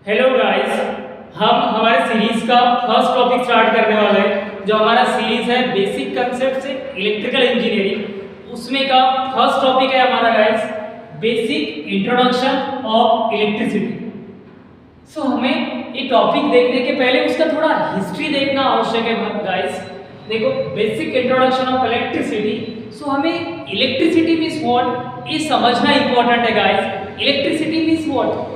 Hello guys, हम हमारे series का फर्स्ट टॉपिक स्टार्ट करने वाले हैं। जो हमारा सीरीज है बेसिक कंसेप्ट से इलेक्ट्रिकल इंजीनियरिंग, उसमें का फर्स्ट टॉपिक है हमारा guys basic introduction of electricity. So हमें ये टॉपिक देखने के पहले उसका थोड़ा हिस्ट्री देखना आवश्यक है गाइस। देखो, basic introduction of electricity. So हमें इलेक्ट्रिसिटी मीन्स व्हाट ये समझना इंपॉर्टेंट है guys. Electricity means what?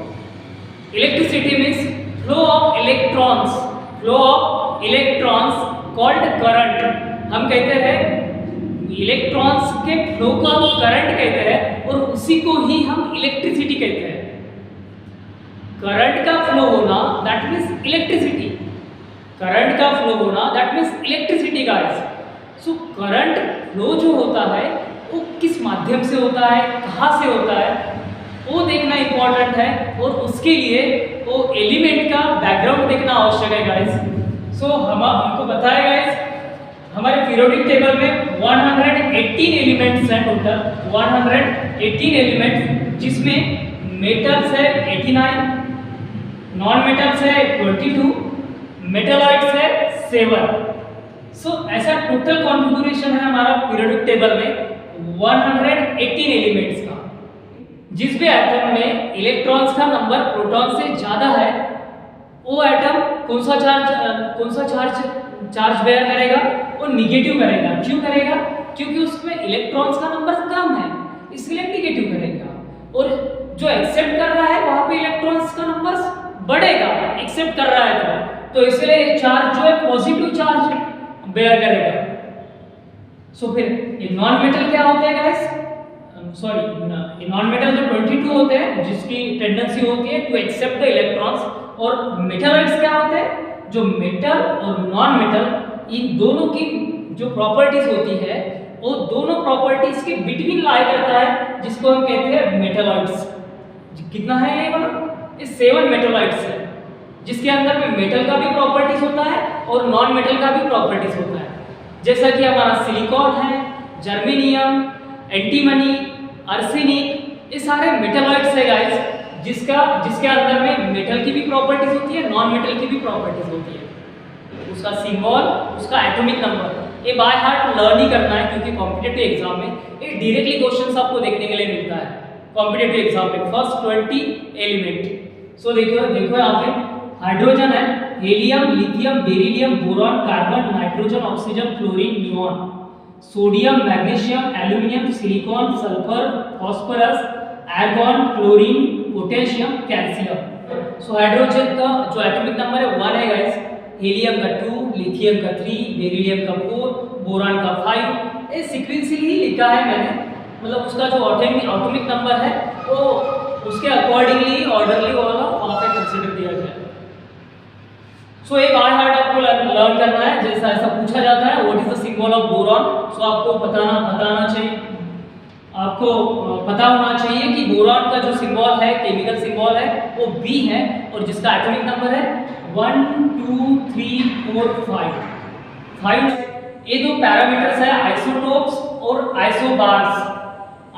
Electricity means flow of electrons, flow of electrons called current। हम कहते हैं इलेक्ट्रॉन्स के फ्लो को हम करंट कहते हैं और उसी को ही हम इलेक्ट्रिसिटी कहते हैं। करंट का फ्लो होना दैट मीन्स इलेक्ट्रिसिटी। करंट का फ्लो होना that means electricity guys. So current flow जो होता है वो किस माध्यम से होता है, कहाँ से होता है, वो देखना इंपॉर्टेंट है और उसके लिए वो एलिमेंट का बैकग्राउंड देखना आवश्यक है गाइस। सो हमको बताया गाइस, हमारे पीरियोडिक टेबल में 118 एलिमेंट्स हैं टोटल, 118 एलिमेंट्स, जिसमें मेटल्स है 89, नॉन मेटल्स है 22, मेटलॉइड्स है 7। सो ऐसा टोटल कॉन्फ़िगरेशन है हमारा पीरियोडिक टेबल में 118 एलिमेंट्स का। जिस भी एटम में इलेक्ट्रॉन्स का नंबर प्रोटॉन से ज़्यादा है वो एटम कौन सा चार्ज बेयर करेगा? वो निगेटिव करेगा। क्यों करेगा? क्योंकि उसमें इलेक्ट्रॉन्स का नंबर कम है, इसलिए निगेटिव करेगा। और जो एक्सेप्ट कर रहा है वहाँ पे इलेक्ट्रॉन्स का नंबर बढ़ेगा, एक्सेप्ट कर रहा है तो इसलिए चार्ज जो है पॉजिटिव चार्ज बेयर करेगा। सो फिर ये नॉन मेटल क्या होते हैं गाइस? सॉरी, नॉन मेटल जो 22 होते हैं जिसकी टेंडेंसी होती है टू एक्सेप्ट द इलेक्ट्रॉन्स, और मेटलॉइड्स क्या होते हैं जो मेटल और नॉन मेटल इन दोनों की जो प्रॉपर्टीज होती है वो दोनों प्रॉपर्टीज के बिटवीन लाई करता है, जिसको हम कहते हैं मेटलॉइड्स। कितना है ये वाला? ये 7 मेटलॉइड्स है, जिसके अंदर में मेटल का भी प्रॉपर्टीज होता है और नॉन मेटल का भी प्रॉपर्टीज होता है। जैसा कि हमारा सिलिकॉन है, जर्मेनियम, एंटीमनी, आर्सेनिक, ये सारे मेटलॉइड्स है गाइस, जिसके अंदर में मेटल की भी प्रॉपर्टीज होती है, नॉन मेटल की भी प्रॉपर्टीज होती है। उसका सिंबल, उसका एटॉमिक नंबर, ये बाय हार्ट लर्न ही करना है, क्योंकि कॉम्पिटिटिव एग्जाम में ये डायरेक्टली क्वेश्चंस आपको देखने के लिए मिलता है कॉम्पिटिटिव एग्जाम में फर्स्ट 20 एलिमेंट। सो देखो यहाँ पे हाइड्रोजन है, helium, lithium, beryllium, boron, carbon, nitrogen, oxygen, fluorine, neon, sodium, magnesium, aluminium, silicon, sulphur, phosphorus, argon, chlorine, potassium, calcium. So hydrogen का जो एटॉमिक नंबर है 1 है गाइस, हीलियम का 2, लिथियम का 3, बेरिलियम का 4, बोरॉन का 5। ये सीक्वेंशियली ही लिखा है मैंने, मतलब उसका जो एटॉमिक नंबर है वो उसके अकॉर्डिंगली ऑर्डरली वाला वहाँ पे कंसीडर किया गया है। सो एक बाय हार्ट आपको लर्न करना है, जैसा ऐसा पूछा जाता है what is the symbol of boron. So आपको बताना चाहिए, आपको पता होना चाहिए कि बोरॉन का जो सिंबल है, केमिकल सिंबल है, वो B है और जिसका एटॉमिक नंबर है 1 2 3 4 5। ये दो पैरामीटर्स है आइसोटोप्स और आइसोबार्स।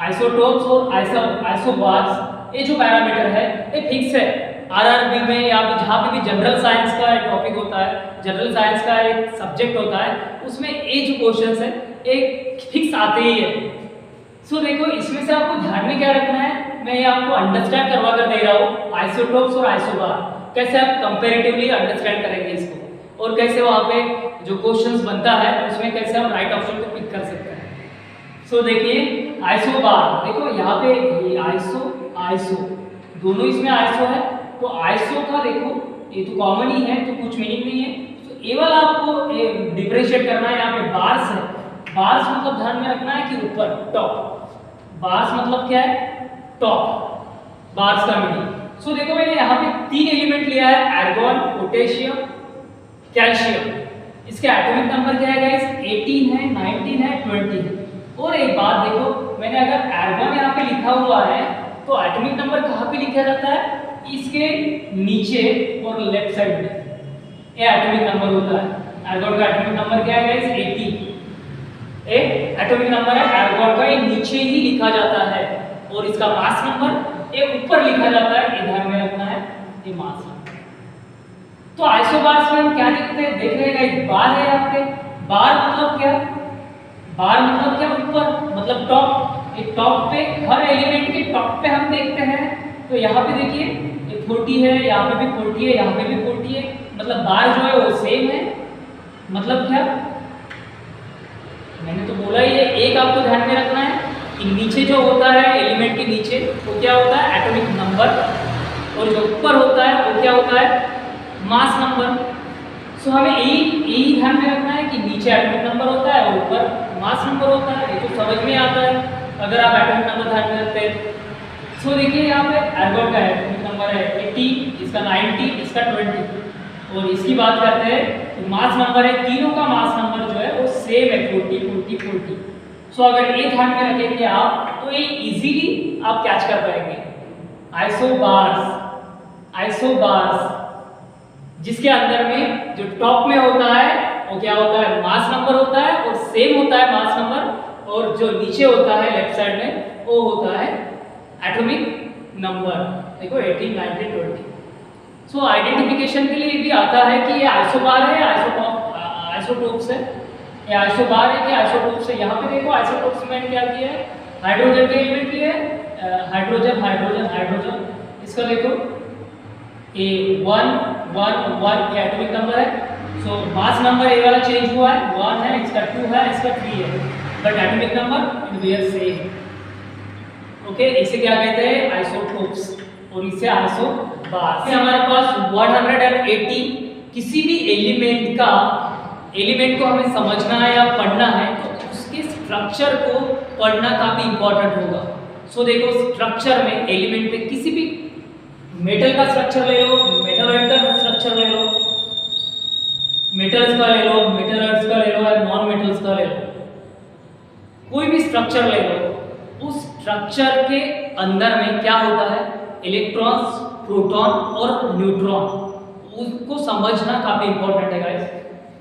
आइसोटोप्स और आइसोबार्स, ये जो पैरामीटर है ये फिक्स है। आरआरबी में या जहाँ पे भी जनरल साइंस का एक टॉपिक होता है, जनरल साइंस का एक सब्जेक्ट होता है, उसमें ये जो क्वेश्चंस है एक फिक्स आते ही है। सो देखो, इसमें से आपको ध्यान में क्या रखना है, मैं ये आपको अंडरस्टैंड करवा कर दे रहा हूँ आइसोटोप्स और आइसोबार, कैसे आप कंपैरेटिवली अंडरस्टैंड करेंगे इसको, और कैसे वहाँ पे जो क्वेश्चंस बनता है उसमें कैसे हम राइट ऑप्शन को पिक कर सकते हैं। सो देखिए आइसोबार, देखो यहाँ पे ये आइसो दोनों इसमें आइसो है, तो आइसो का देखो ये तो कॉमन ही है तो कुछ मीनिंग नहीं है। तो ये वाला आपको डिफरेंशिएट करना है। यहाँ पे बार्स है, बार्स मतलब ध्यान में रखना है कि ऊपर, टॉप। बार्स मतलब क्या है? टॉप, बार्स का मीनिंग। सो देखो मैंने यहाँ पे 3 एलिमेंट लिया है, आर्गॉन, पोटेशियम, कैल्शियम। इसके एटॉमिक नंबर क्या है गाइस? 18 है, 19 है, 20 है। और एक बात देखो, मैंने अगर आर्गॉन यहाँ पे लिखा हुआ है तो एटॉमिक नंबर कहाँ पे लिखा जाता है? इसके नीचे और लेफ्ट साइड में ये एटॉमिक नंबर होता है। आर्गॉन का एटॉमिक नंबर क्या है गाइस? 18। एटॉमिक नंबर है आर्गॉन का, ये नीचे ही लिखा जाता है, और इसका मास नंबर ये ऊपर लिखा जाता है, ये ध्यान में रखना है। ये मास नंबर। तो आइसोबार्स में हम क्या देखते हैं, देख रहे हैं एक बार है यहाँ पे। बार मतलब क्या, बार मतलब क्या, ऊपर मतलब टॉप। एक टॉप पे हर एलिमेंट के टॉप पे हम देखते हैं। तो यहाँ पे देखिए ये 40 है, यहाँ पे भी 40 है, यहाँ पे भी 40 है, मतलब बार जो है वो सेम है। मतलब क्या, मैंने तो बोला ही है, एक आपको ध्यान में रखना है कि नीचे जो होता है एलिमेंट के नीचे वो क्या होता है, एटॉमिक नंबर, और जो ऊपर होता है वो क्या होता है, मास नंबर। सो हमें यही ध्यान में रखना है कि नीचे एटॉमिक नंबर होता है और ऊपर मास नंबर होता है। ये तो समझ में आता है अगर आप एटॉमिक नंबर ध्यान में रखते हैं। सो देखिए यहाँ पे आर्गन का एटॉमिक नंबर है 80, इसका 90, इसका 20, और इसकी बात करते हैं तो मास नंबर है, तीनों का मास नंबर जो है वो सेम है, 40 40 40। सो अगर ये ध्यान में रखेंगे आप तो ये इजीली आप कैच कर पाएंगे। आइसोबार्स, आइसोबार्स जिसके अंदर में जो टॉप में होता है वो क्या होता है, मास नंबर होता है और सेम होता है मास नंबर, और जो नीचे होता है लेफ्ट साइड में वो होता है एटॉमिक नंबर। देखो 18 19 20। सो आइडेंटिफिकेशन के लिए भी आता है कि ये आइसोबार है, आइसोटोप्स है, ये आइसोबार है कि आइसोटोप्स है। यहाँ पे देखो आइसोटोप्स में मैंने क्या किया है, हाइड्रोजन के एलिमेंट लिए हाइड्रोजन हाइड्रोजन हाइड्रोजन। इसका देखो ए 1 1 1 ये एटॉमिक नंबर है। सो मास नंबर ए वाला चेंज हुआ है, 1 है, इसका 2 है, इसका 3 है, but atomic number in were same. Okay, इसे क्या कहते हैं, आइसोटोप्स, और इसे आइसोबार्स। हमारे पास 180 किसी भी एलिमेंट को हमें समझना है या पढ़ना है तो उसके स्ट्रक्चर को पढ़ना काफी इंपॉर्टेंट होगा। सो देखो स्ट्रक्चर में एलिमेंट पे किसी भी मेटल का स्ट्रक्चर ले लो, मेटलॉइड का स्ट्रक्चर ले लो, मेटल्स का ले लो, मेटलॉइड्स का ले लो, या नॉन मेटल्स का ले लो, कोई भी स्ट्रक्चर ले लो, उस स्ट्रक्चर के अंदर में क्या होता है, इलेक्ट्रॉन्स, प्रोटॉन और न्यूट्रॉन, उसको समझना काफी इंपॉर्टेंट है गाइस।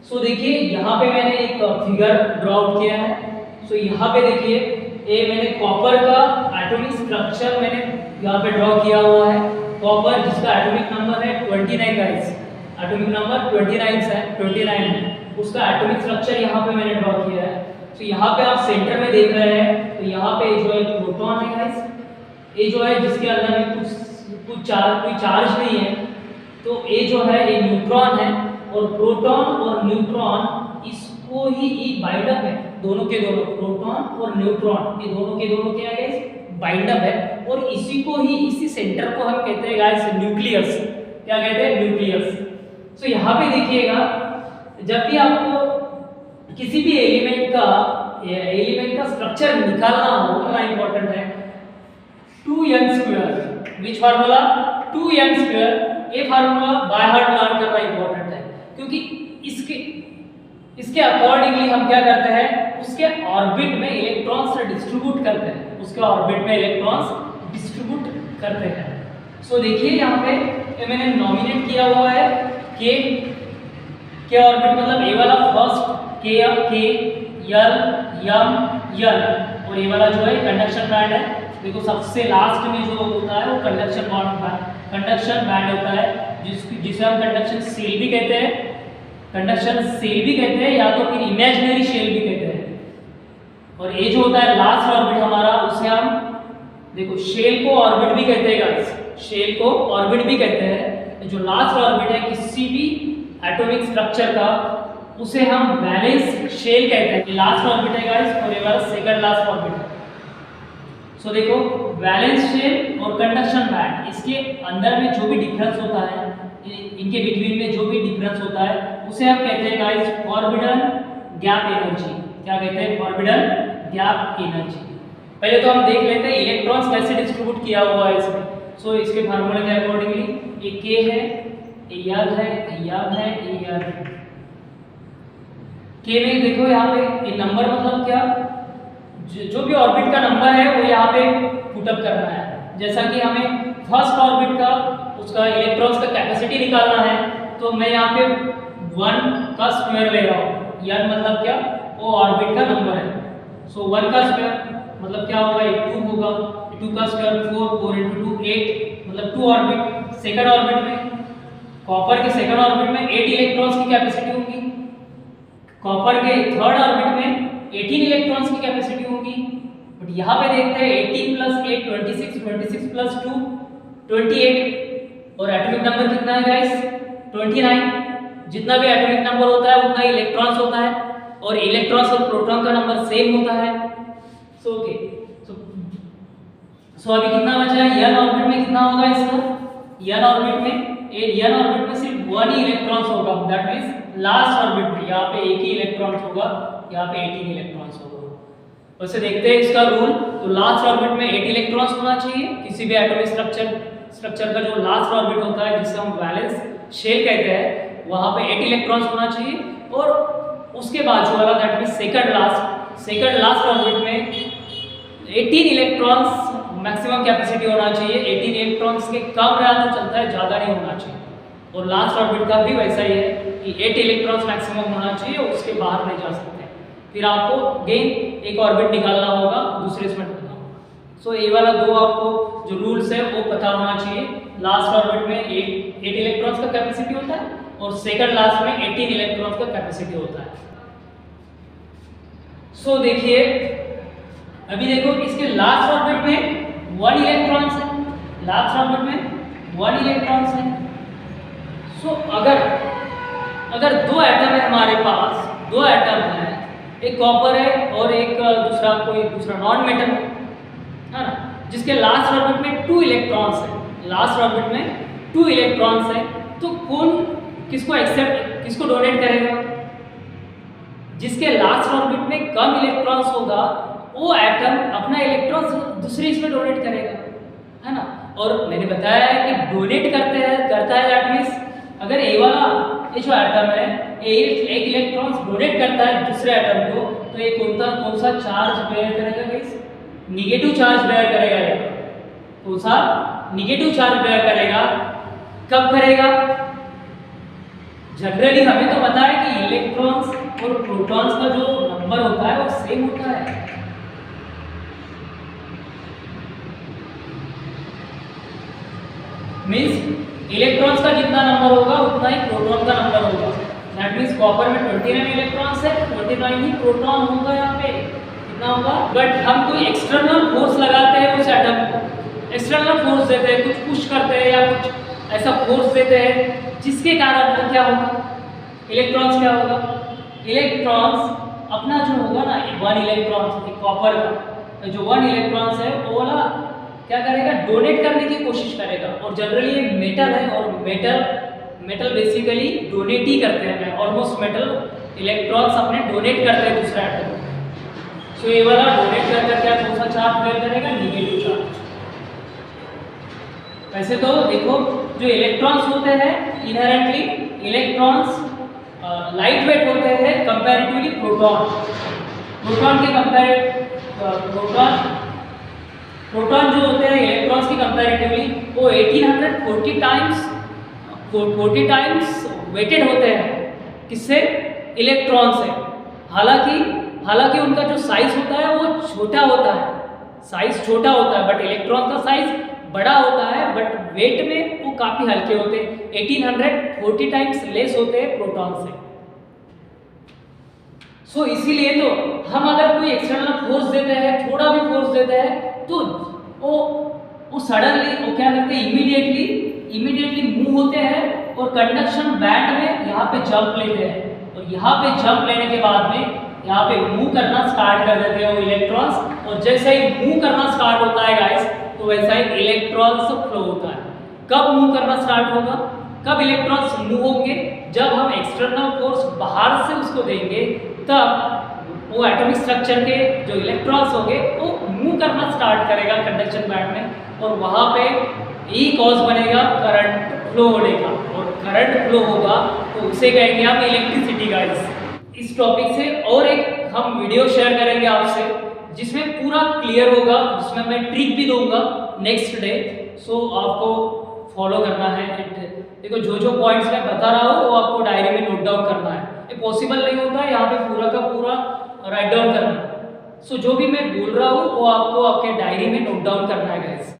सो देखिए यहाँ पे मैंने एक फिगर ड्रॉ आउट किया है। सो यहाँ पे देखिए ये मैंने कॉपर का एटॉमिक स्ट्रक्चर मैंने यहाँ पे ड्रॉ किया हुआ है। कॉपर जिसका एटॉमिक नंबर है 29 गाइस, एटॉमिक नंबर 29 है, उसका एटॉमिक स्ट्रक्चर यहाँ पे मैंने ड्रॉ किया है। तो यहाँ पे आप सेंटर में देख रहे हैं, तो यहाँ पे जो है प्रोटॉन है गाइस, ये जो है जिसके अंदर में कोई चार्ज नहीं है, तो ये जो है ये न्यूट्रॉन है, और प्रोटॉन और न्यूट्रॉन इसको ही बाइंड अप है, दोनों के दोनों प्रोटॉन और न्यूट्रॉन ये दोनों के दोनों क्या है गाइस, बाइंड अप है, और इसी को ही, इसी सेंटर को हम कहते हैं गाइस न्यूक्लियस। क्या कहते हैं, न्यूक्लियस। सो यहाँ पे देखिएगा जब भी आपको किसी भी एलिमेंट का स्ट्रक्चर निकालना हो, कितना इंपॉर्टेंट है, 2n²। विच फार्मूला, 2n²। ये फार्मूला बाय हार्ट लर्न करना इंपॉर्टेंट है, क्योंकि इसके अकॉर्डिंगली हम क्या करते हैं, उसके ऑर्बिट में इलेक्ट्रॉन्स डिस्ट्रीब्यूट करते हैं, उसके ऑर्बिट में इलेक्ट्रॉन्स डिस्ट्रीब्यूट करते हैं। सो देखिए यहाँ पे ये मैंने नॉमिनेट किया हुआ है के ऑर्बिट, मतलब ए वाला फर्स्ट के एल एम एन, और ये वाला जो है कंडक्शन बैंड है। देखो सबसे लास्ट में जो होता है वो कंडक्शन बैंड होता है, जिसे हम कंडक्शन सेल भी कहते हैं, या तो फिर इमेजिनरी शेल भी कहते हैं। और ये जो होता है लास्ट ऑर्बिट हमारा, उसे हम देखो शेल को ऑर्बिट भी कहते हैं गाइस, शेल को ऑर्बिट भी कहते हैं। जो लास्ट ऑर्बिट है किसी भी एटॉमिक स्ट्रक्चर का, उसे हम वैलेंस शेल कहते हैं। लास्ट ऑर्बिट है गाइस, और ये वाला सेकंड लास्ट ऑर्बिट है। सो देखो वैलेंस शेल और कंडक्शन बैंड, इसके अंदर में जो भी डिफरेंस होता है, इनके बिटवीन में जो भी डिफरेंस होता है, उसे हम कहते हैं गाइस फॉरबिडन गैप एनर्जी। क्या कहते हैं, फॉरबिडन गैप एनर्जी। पहले तो हम देख लेते हैं इलेक्ट्रॉन्स कैसे डिस्ट्रीब्यूट किया हुआ है इसमें। सो इसके फार्मूले के अकॉर्डिंगली ये के है, ये याद है, के में देखो यहाँ पे ये नंबर मतलब क्या, जो भी ऑर्बिट का नंबर है वो यहाँ पे पुटअप करना है। जैसा कि हमें फर्स्ट ऑर्बिट का उसका इलेक्ट्रॉन्स का कैपेसिटी निकालना है, तो मैं यहाँ पे 1 का स्क्वायर ले रहा हूँ। यार मतलब क्या, वो ऑर्बिट का नंबर है। सो 1 का स्क्वायर मतलब क्या होगा, 2 होगा, 2 का स्क्वायर 4, 4 × 2 8, मतलब 2 ऑर्बिट सेकंड ऑर्बिट में, कॉपर के सेकंड ऑर्बिट में 8 इलेक्ट्रॉन्स की कैपेसिटी होगी, कॉपर के थर्ड ऑर्बिट में 18 इलेक्ट्रॉन्स की कैपेसिटी होगी। बट यहाँ पे देखते हैं 18 + 8 26, 26 + 2 28, और एटॉमिक नंबर कितना है गाइस 29। जितना भी एटॉमिक नंबर होता है उतना ही इलेक्ट्रॉन्स होता है, और इलेक्ट्रॉन्स और प्रोटॉन का नंबर सेम होता है। सो ओके, सो अभी कितना बचा है, n ऑर्बिट में कितना होगा इसका, n ऑर्बिट में सिर्फ 1 ही इलेक्ट्रॉन्स होगा, दैट मींस लास्ट ऑर्बिट में यहाँ पे एक ही इलेक्ट्रॉन्स होगा, यहाँ पे 18 इलेक्ट्रॉन्स होगा। वैसे देखते हैं इसका रूल, तो लास्ट ऑर्बिट में 8 इलेक्ट्रॉन्स होना चाहिए किसी भी एटॉमिक स्ट्रक्चर का जो लास्ट ऑर्बिट होता है जिसे हम वैलेंस शेल कहते हैं, वहां पे 8 इलेक्ट्रॉन्स होना चाहिए, और उसके बाजू वाला that means second last orbit में 18 इलेक्ट्रॉन्स मैक्सिमम कैपेसिटी होना चाहिए। 18 इलेक्ट्रॉन्स के कम रहा तो चलता है, ज़्यादा नहीं होना चाहिए। और लास्ट ऑर्बिट का भी वैसा ही है कि 8 इलेक्ट्रॉन्स मैक्सिमम होना चाहिए और उसके बाहर नहीं जा सकते। फिर आपको अगेन एक ऑर्बिट निकालना होगा, दूसरे इसमें ढूंढना होगा। सो ये वाला दो आपको जो रूल्स है वो पता होना चाहिए। लास्ट ऑर्बिट में 8 इलेक्ट्रॉन्स का कैपेसिटी होता है और सेकंड लास्ट में 18 इलेक्ट्रॉन्स का कैपेसिटी होता है। सो देखिए अभी देखो इसके लास्ट ऑर्बिट में 1 इलेक्ट्रॉन्स है, लास्ट ऑर्बिट में 1 इलेक्ट्रॉन्स है। सो अगर दो एटम है हमारे पास, दो एटम है, एक कॉपर है और एक दूसरा नॉन मेटल है ना, जिसके लास्ट ऑर्बिट में 2 इलेक्ट्रॉन्स है, लास्ट ऑर्बिट में 2 इलेक्ट्रॉन्स है, तो कौन किसको डोनेट करेगा? जिसके लास्ट ऑर्बिट में कम इलेक्ट्रॉन्स होगा वो एटम अपना इलेक्ट्रॉन्स दूसरे इसमें डोनेट करेगा, है ना। और मैंने बताया है कि डोनेट करता है दैट मींस अगर ये जो एटम है एक इलेक्ट्रॉन्स डोनेट करता है दूसरे एटम को, तो ये कौन सा चार्ज बेयर करेगा गाइस? निगेटिव चार्ज बेयर करेगा। ये कौन सा निगेटिव चार्ज बेयर करेगा? कब करेगा? जनरली हमें तो पता है कि इलेक्ट्रॉन्स और प्रोटॉन्स का जो नंबर होता है वो सेम होता है। मींस इलेक्ट्रॉन्स का जितना नंबर होगा उतना ही प्रोटॉन का नंबर होगा। दैट मींस कॉपर में 29 इलेक्ट्रॉन्स है, 29 ही प्रोटॉन होगा यहाँ पे, कितना होगा। बट हम कोई एक्सटर्नल फोर्स लगाते हैं उस एटम को, एक्सटर्नल फोर्स देते हैं, कुछ पुश करते हैं या कुछ ऐसा फोर्स देते हैं जिसके कारण क्या होगा, इलेक्ट्रॉन्स क्या होगा, इलेक्ट्रॉन्स अपना जो होगा ना 1 इलेक्ट्रॉन्स कॉपर का जो 1 इलेक्ट्रॉन्स है वो वाला क्या करेगा, डोनेट करने की कोशिश करेगा। और जनरली ये मेटल है और मेटल बेसिकली डोनेट ही करते हैं, ऑलमोस्ट मेटल इलेक्ट्रॉन्स अपने डोनेट करते हैं दूसरा एटम। सो ये वाला डोनेट करके क्या कौन सा चार्ज बेयर करेगा, निगेटिव चार्ज। वैसे तो देखो जो इलेक्ट्रॉन्स होते हैं इनहेरेंटली इलेक्ट्रॉन्स लाइट वेट होते हैं कंपैरेटिवली प्रोटॉन के प्रोटॉन जो होते हैं इलेक्ट्रॉन्स की कंपैरेटिवली वो 1840 टाइम्स वेटेड होते हैं, किससे? इलेक्ट्रॉन से। हालांकि उनका जो साइज होता है वो छोटा होता है, साइज छोटा होता है, बट इलेक्ट्रॉन का साइज बड़ा होता है, बट वेट में वो काफी हल्के होते हैं। 1840 टाइम्स लेस होते हैं प्रोटॉन से। सो इसीलिए तो हम अगर कोई एक्सटर्नल फोर्स देते हैं, थोड़ा भी फोर्स देते हैं, तो वो सडनली वो क्या करते हैं, इमीडिएटली मूव होते हैं और कंडक्शन बैंड में यहाँ पे जंप लेते हैं, और यहाँ पे जंप लेने के बाद में यहाँ पे मूव करना स्टार्ट कर देते हैं वो इलेक्ट्रॉन्स। और जैसे ही मूव करना स्टार्ट होता है गाइस, तो वैसा ही इलेक्ट्रॉन्स फ्लो होता है। कब मूव करना स्टार्ट होगा, कब इलेक्ट्रॉन्स मूव होंगे? जब हम एक्सटर्नल फोर्स बाहर से उसको देंगे, तब वो एटॉमिक स्ट्रक्चर के जो इलेक्ट्रॉन्स होंगे वो मूव करना स्टार्ट करेगा कंडक्शन बैंड में, और वहाँ पे ई कॉज बनेगा करंट फ्लो होने का, और करंट फ्लो होगा तो उसे कहेंगे हम इलेक्ट्रिसिटी गाइस। इस टॉपिक से और एक हम वीडियो शेयर करेंगे आपसे जिसमें पूरा क्लियर होगा, जिसमें मैं ट्रिक भी दूंगा नेक्स्ट डे। सो आपको फॉलो करना है। देखो जो पॉइंट्स मैं बता रहा हूँ वो आपको डायरी में नोट डाउन करना है। ये पॉसिबल नहीं होता है यहाँ पे पूरा का पूरा राइट डाउन करना। सो जो भी मैं बोल रहा हूँ वो आपको आपके डायरी में नोट डाउन करना है गाइस।